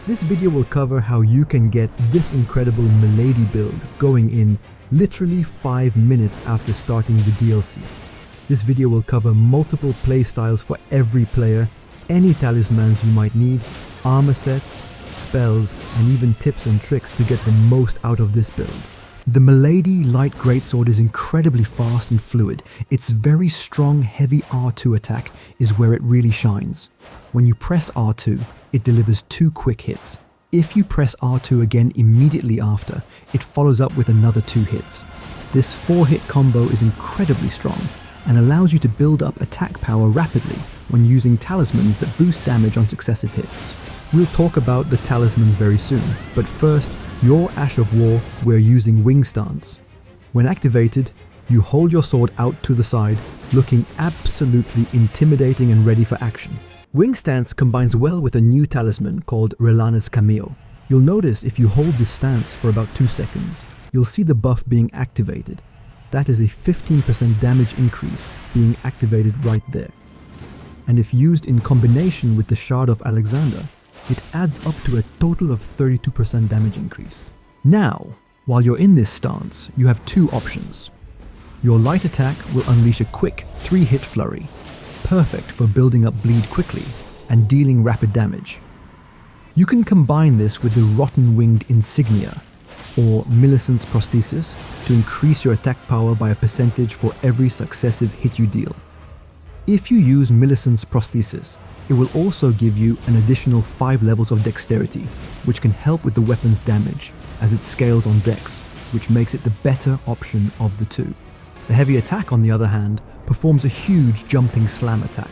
This video will cover how you can get this incredible Milady build going in literally 5 minutes after starting the DLC. This video will cover multiple playstyles for every player, any talismans you might need, armor sets, spells, and even tips and tricks to get the most out of this build. The Milady Light Greatsword is incredibly fast and fluid. Its very strong heavy R2 attack is where it really shines. When you press R2, it delivers 2 quick hits. If you press R2 again immediately after, it follows up with another 2 hits. This 4-hit combo is incredibly strong and allows you to build up attack power rapidly when using talismans that boost damage on successive hits. We'll talk about the talismans very soon, but first, your Ash of War, we're using Wing Stance. When activated, you hold your sword out to the side, looking absolutely intimidating and ready for action. Wing Stance combines well with a new talisman called Relana's Cameo. You'll notice if you hold this stance for about 2 seconds, you'll see the buff being activated. That is a 15% damage increase being activated right there. And if used in combination with the Shard of Alexander, it adds up to a total of 32% damage increase. Now, while you're in this stance, you have 2 options. Your light attack will unleash a quick 3-hit flurry, perfect for building up bleed quickly and dealing rapid damage. You can combine this with the Rotten-winged Insignia or Milicent's Prosthesis to increase your attack power by a percentage for every successive hit you deal. If you use Milicent's Prosthesis, it will also give you an additional 5 levels of dexterity, which can help with the weapon's damage as it scales on dex, which makes it the better option of the 2. The heavy attack, on the other hand, performs a huge jumping slam attack.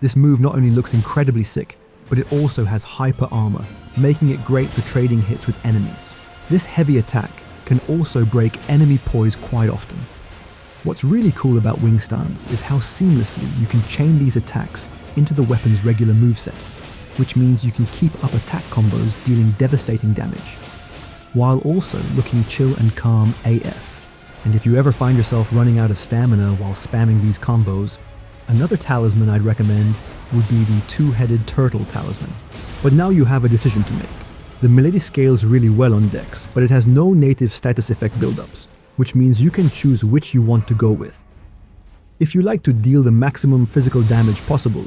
This move not only looks incredibly sick, but it also has hyper armor, making it great for trading hits with enemies. This heavy attack can also break enemy poise quite often. What's really cool about Wing Stance is how seamlessly you can chain these attacks into the weapon's regular moveset, which means you can keep up attack combos dealing devastating damage, while also looking chill and calm AF. And if you ever find yourself running out of stamina while spamming these combos, another talisman I'd recommend would be the 2-headed turtle talisman. But now you have a decision to make. The Milady scales really well on dex, but it has no native status effect buildups, which means you can choose which you want to go with. If you like to deal the maximum physical damage possible,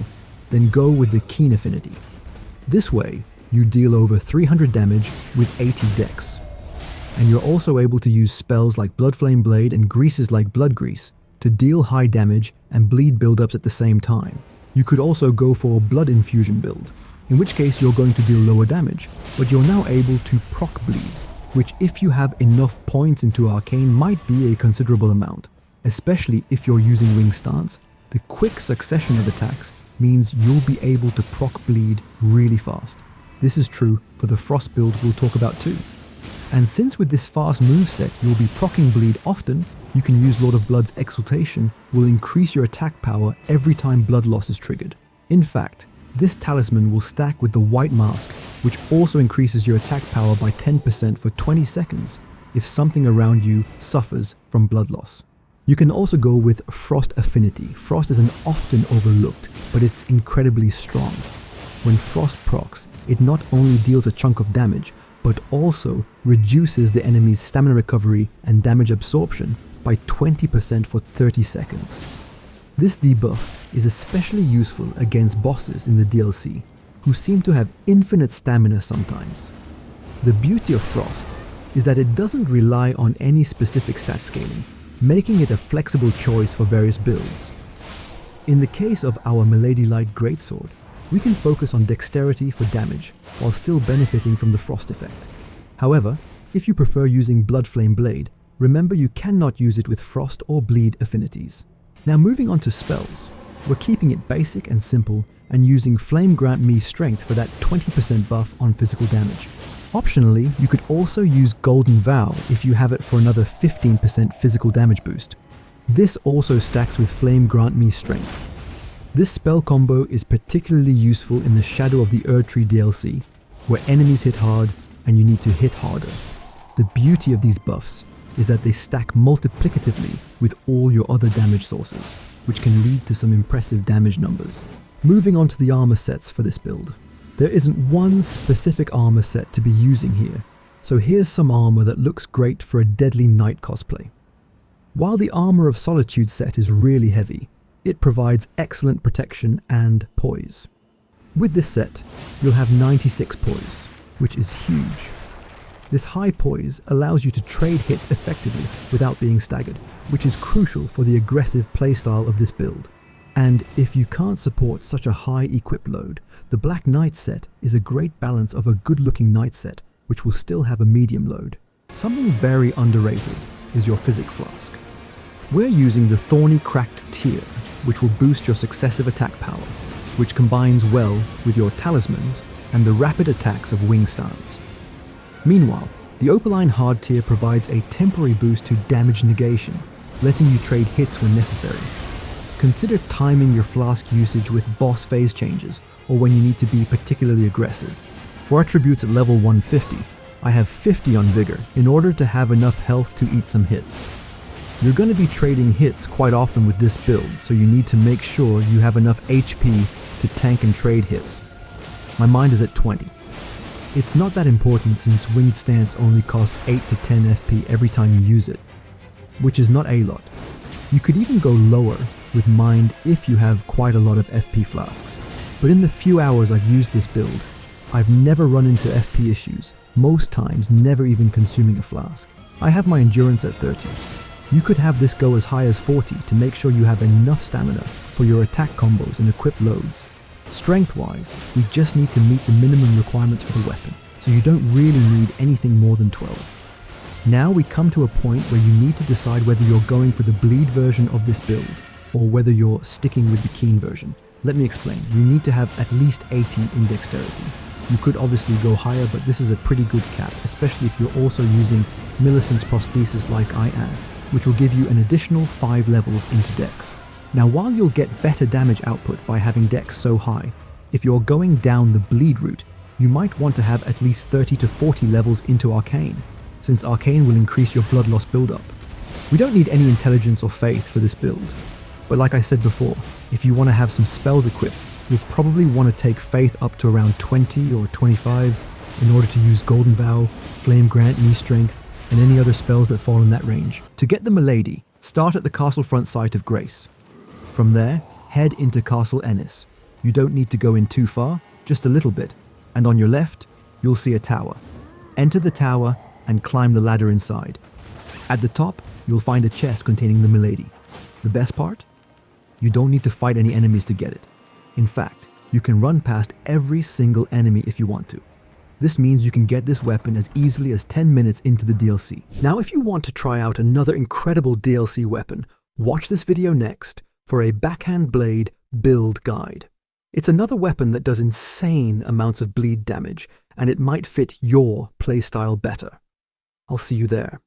then go with the Keen Affinity. This way, you deal over 300 damage with 80 dex. And you're also able to use spells like Bloodflame Blade and greases like Blood Grease to deal high damage and bleed buildups at the same time. You could also go for a Blood Infusion build, in which case you're going to deal lower damage, but you're now able to proc bleed, which if you have enough points into Arcane might be a considerable amount. Especially if you're using Wing Stance, the quick succession of attacks means you'll be able to proc bleed really fast. This is true for the Frost build we'll talk about too. And since with this fast moveset you'll be proccing bleed often, you can use Lord of Blood's Exaltation will increase your attack power every time blood loss is triggered. In fact, this talisman will stack with the White Mask, which also increases your attack power by 10% for 20 seconds if something around you suffers from blood loss. You can also go with Frost Affinity. Frost is an often overlooked, but it's incredibly strong. When Frost procs, it not only deals a chunk of damage, but also reduces the enemy's stamina recovery and damage absorption by 20% for 30 seconds. This debuff is especially useful against bosses in the DLC, who seem to have infinite stamina sometimes. The beauty of Frost is that it doesn't rely on any specific stat scaling, making it a flexible choice for various builds. In the case of our Milady Light Greatsword, we can focus on dexterity for damage, while still benefiting from the Frost effect. However, if you prefer using Bloodflame Blade, remember you cannot use it with Frost or Bleed affinities. Now moving on to spells, we're keeping it basic and simple and using Flame Grant Me Strength for that 20% buff on physical damage. Optionally, you could also use Golden Vow if you have it for another 15% physical damage boost. This also stacks with Flame Grant Me Strength. This spell combo is particularly useful in the Shadow of the Erdtree DLC, where enemies hit hard and you need to hit harder. The beauty of these buffs is that they stack multiplicatively with all your other damage sources, which can lead to some impressive damage numbers. Moving on to the armor sets for this build. There isn't one specific armor set to be using here, so here's some armor that looks great for a deadly knight cosplay. While the Armor of Solitude set is really heavy, it provides excellent protection and poise. With this set, you'll have 96 poise, which is huge. This high poise allows you to trade hits effectively without being staggered, which is crucial for the aggressive playstyle of this build. And if you can't support such a high equip load, the Black Knight set is a great balance of a good-looking knight set, which will still have a medium load. Something very underrated is your Physic Flask. We're using the Thorny Cracked Tier, which will boost your successive attack power, which combines well with your Talismans and the rapid attacks of Wing Stance. Meanwhile, the Opaline Hard Tier provides a temporary boost to damage negation, letting you trade hits when necessary. Consider timing your flask usage with boss phase changes or when you need to be particularly aggressive. For attributes at level 150, I have 50 on Vigor in order to have enough health to eat some hits. You're going to be trading hits quite often with this build, so you need to make sure you have enough HP to tank and trade hits. My mind is at 20. It's not that important since Winged Stance only costs 8 to 10 FP every time you use it, which is not a lot. You could even go lower with Mind if you have quite a lot of FP flasks, but in the few hours I've used this build, I've never run into FP issues, most times never even consuming a flask. I have my endurance at 30. You could have this go as high as 40 to make sure you have enough stamina for your attack combos and equip loads. Strength-wise, we just need to meet the minimum requirements for the weapon, so you don't really need anything more than 12. Now we come to a point where you need to decide whether you're going for the bleed version of this build, or whether you're sticking with the keen version. Let me explain. You need to have at least 80 in dexterity. You could obviously go higher, but this is a pretty good cap, especially if you're also using Milicent's Prosthesis like I am, which will give you an additional 5 levels into dex. Now while you'll get better damage output by having dex so high, if you're going down the bleed route, you might want to have at least 30 to 40 levels into Arcane, since Arcane will increase your blood loss buildup. We don't need any intelligence or faith for this build, but like I said before, if you want to have some spells equipped, you'll probably want to take faith up to around 20 or 25 in order to use Golden Vow, Flame Grant, Knee Strength, and any other spells that fall in that range. To get the Milady, start at the castle front site of Grace. From there, head into Castle Ennis. You don't need to go in too far, just a little bit, and on your left, you'll see a tower. Enter the tower and climb the ladder inside. At the top, you'll find a chest containing the Milady. The best part? You don't need to fight any enemies to get it. In fact, you can run past every single enemy if you want to. This means you can get this weapon as easily as 10 minutes into the DLC. Now if you want to try out another incredible DLC weapon, watch this video next for a Backhand Blade build guide. It's another weapon that does insane amounts of bleed damage, and it might fit your playstyle better. I'll see you there.